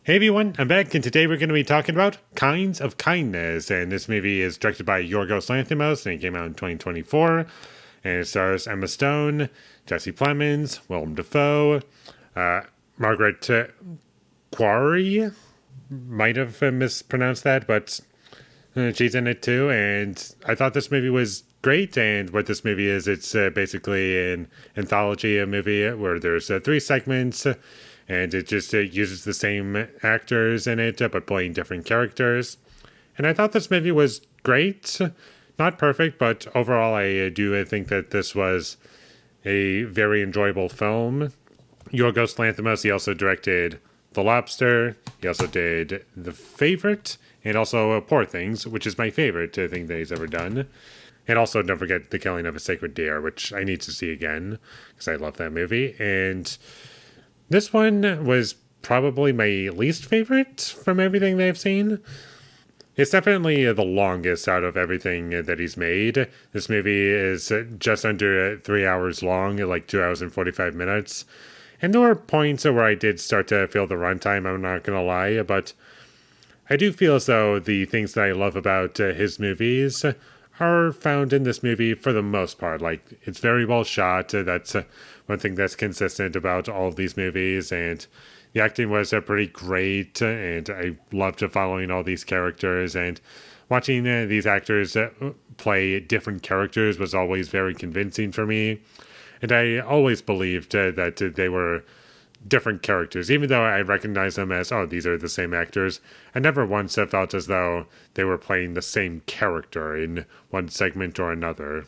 Hey everyone, I'm back, and today we're going to be talking about Kinds of Kindness. And this movie is directed by Yorgos Lanthimos, and it came out in 2024. And it stars Emma Stone, Jesse Plemons, Willem Dafoe, uh, Margaret Quarry. Might have mispronounced that, but she's in it too. And I thought this movie was great. And what this movie is, it's basically an anthology a movie where there's three segments, and it just uses the same actors in it, but playing different characters. And I thought this movie was great. Not perfect, but overall, I do think that this was a very enjoyable film. Yorgos Lanthimos, he also directed The Lobster. He also did The Favorite, and also Poor Things, which is my favorite thing that he's ever done. And also, don't forget The Killing of a Sacred Deer, which I need to see again, because I love that movie. And this one was probably my least favorite from everything that I've seen. It's definitely the longest out of everything that he's made. This movie is just under 3 hours long, like 2 hours and 45 minutes. And there were points where I did start to feel the runtime, I'm not going to lie, but I do feel as though the things that I love about his movies are found in this movie for the most part. Like, it's very well shot. That's one thing that's consistent about all of these movies. And the acting was pretty great. And I loved following all these characters. And watching these actors play different characters was always very convincing for me. And I always believed that they were different characters, even though I recognize them as, oh, these are the same actors. I never once felt as though they were playing the same character in one segment or another.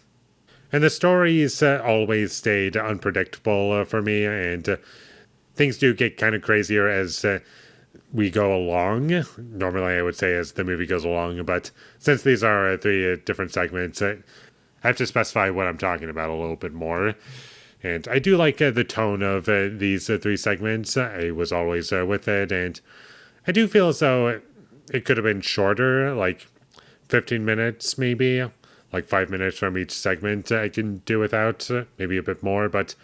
And the stories always stayed unpredictable for me, and things do get kind of crazier as we go along. Normally, I would say as the movie goes along, but since these are three different segments, I have to specify what I'm talking about a little bit more. And I do like the tone of these three segments. I was always with it, and I do feel as though it could have been shorter, like 15 minutes maybe, like 5 minutes from each segment I can do without, maybe a bit more. But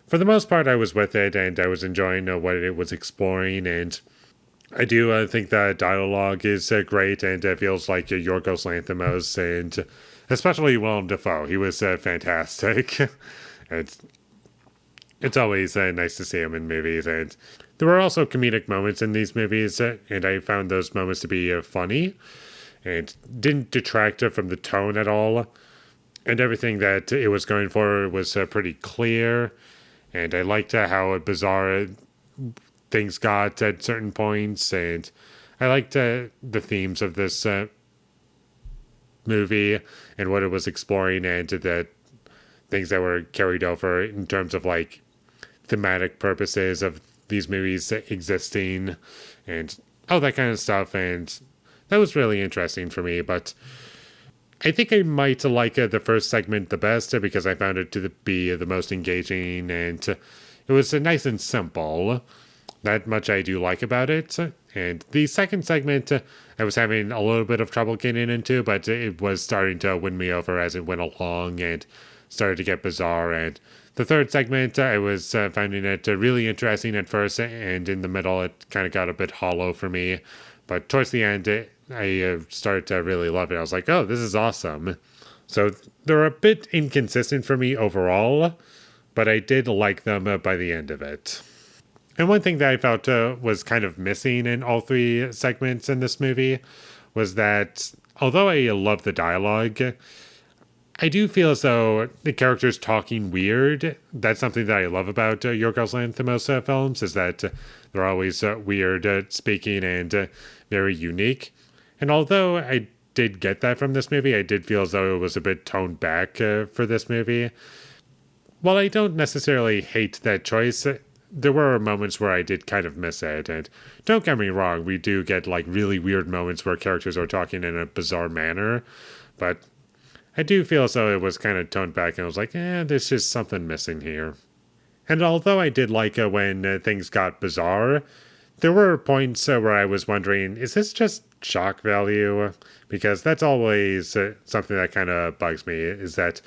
for the most part, I was with it, and I was enjoying what it was exploring. And I do think the dialogue is great, and it feels like Yorgos Lanthimos, and especially Willem Dafoe. He was fantastic. It's always nice to see him in movies, and there were also comedic moments in these movies, and I found those moments to be funny, and didn't detract from the tone at all, and everything that it was going for was pretty clear, and I liked how bizarre things got at certain points, and I liked the themes of this movie and what it was exploring, and the things that were carried over in terms of like thematic purposes of these movies existing and all that kind of stuff. And that was really interesting for me. But I think I might like the first segment the best because I found it to be the most engaging, and it was nice and simple. That much I do like about it. And the second segment, I was having a little bit of trouble getting into, but it was starting to win me over as it went along and started to get bizarre. And the third segment, I was finding it really interesting at first, and in the middle, it kind of got a bit hollow for me. But towards the end, I started to really love it. I was like, oh, this is awesome. So they're a bit inconsistent for me overall, but I did like them by the end of it. And one thing that I felt was kind of missing in all three segments in this movie was that although I love the dialogue, I do feel as though the characters talking weird. That's something that I love about Yorgos Lanthimos films, is that they're always weird speaking and very unique. And although I did get that from this movie, I did feel as though it was a bit toned back for this movie. While I don't necessarily hate that choice, there were moments where I did kind of miss it. And don't get me wrong, we do get like really weird moments where characters are talking in a bizarre manner, but I do feel as though it was kind of toned back, and I was like, there's just something missing here. And although I did like when things got bizarre, there were points where I was wondering, is this just shock value? Because that's always something that kind of bugs me, is that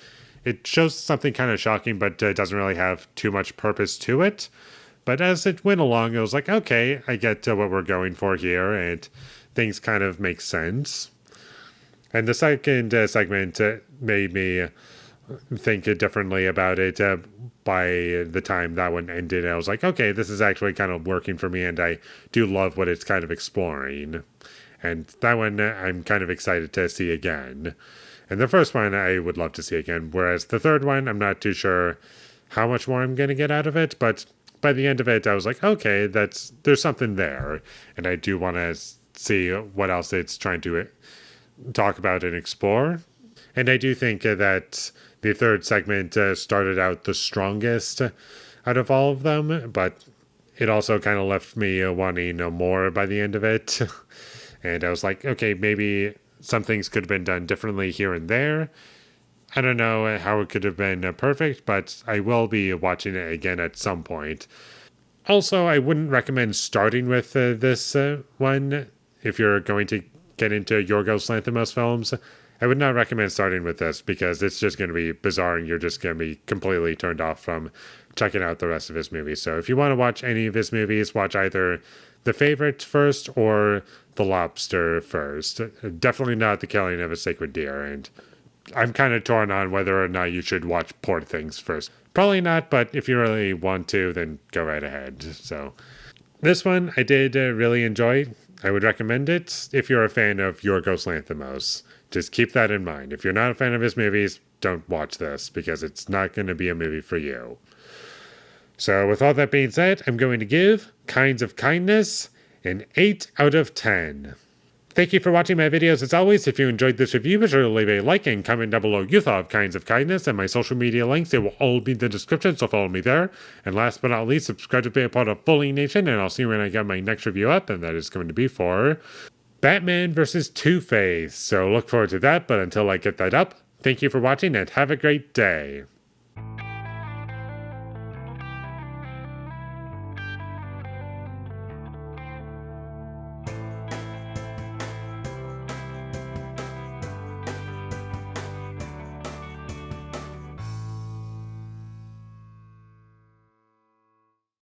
it shows something kind of shocking, but doesn't really have too much purpose to it. but as it went along, I was like, okay, I get what we're going for here, and things kind of make sense. And the second segment made me think differently about it by the time that one ended. I was like, okay, this is actually kind of working for me, and I do love what it's kind of exploring. And that one I'm kind of excited to see again. And the first one I would love to see again, whereas the third one, I'm not too sure how much more I'm going to get out of it, but by the end of it, I was like, okay, there's something there. And I do want to see what else it's trying to talk about and explore. And I do think that the third segment started out the strongest out of all of them, but it also kind of left me wanting more by the end of it. And I was like, okay, maybe some things could have been done differently here and there. I don't know how it could have been perfect, but I will be watching it again at some point. Also, I wouldn't recommend starting with this one if you're going to get into Yorgos Lanthimos films. I would not recommend starting with this because it's just going to be bizarre and you're just going to be completely turned off from checking out the rest of his movies. So if you want to watch any of his movies, watch either The Favorite first or The Lobster first. Definitely not The Killing of a Sacred Deer. And I'm kind of torn on whether or not you should watch Poor Things first. Probably not, but if you really want to, then go right ahead. So this one I did really enjoy. I would recommend it if you're a fan of Yorgos Lanthimos. Just keep that in mind. If you're not a fan of his movies, don't watch this because it's not going to be a movie for you. So with all that being said, I'm going to give Kinds of Kindness an 8 out of 10. Thank you for watching my videos as always. If you enjoyed this review, be sure to leave a like and comment down below your thought of Kinds of Kindness and my social media links. They will all be in the description, so follow me there. And last but not least, subscribe to be a part of Foley Nation, and I'll see you when I get my next review up, and that is going to be for Batman vs. Two-Face. So look forward to that, but until I get that up, thank you for watching and have a great day.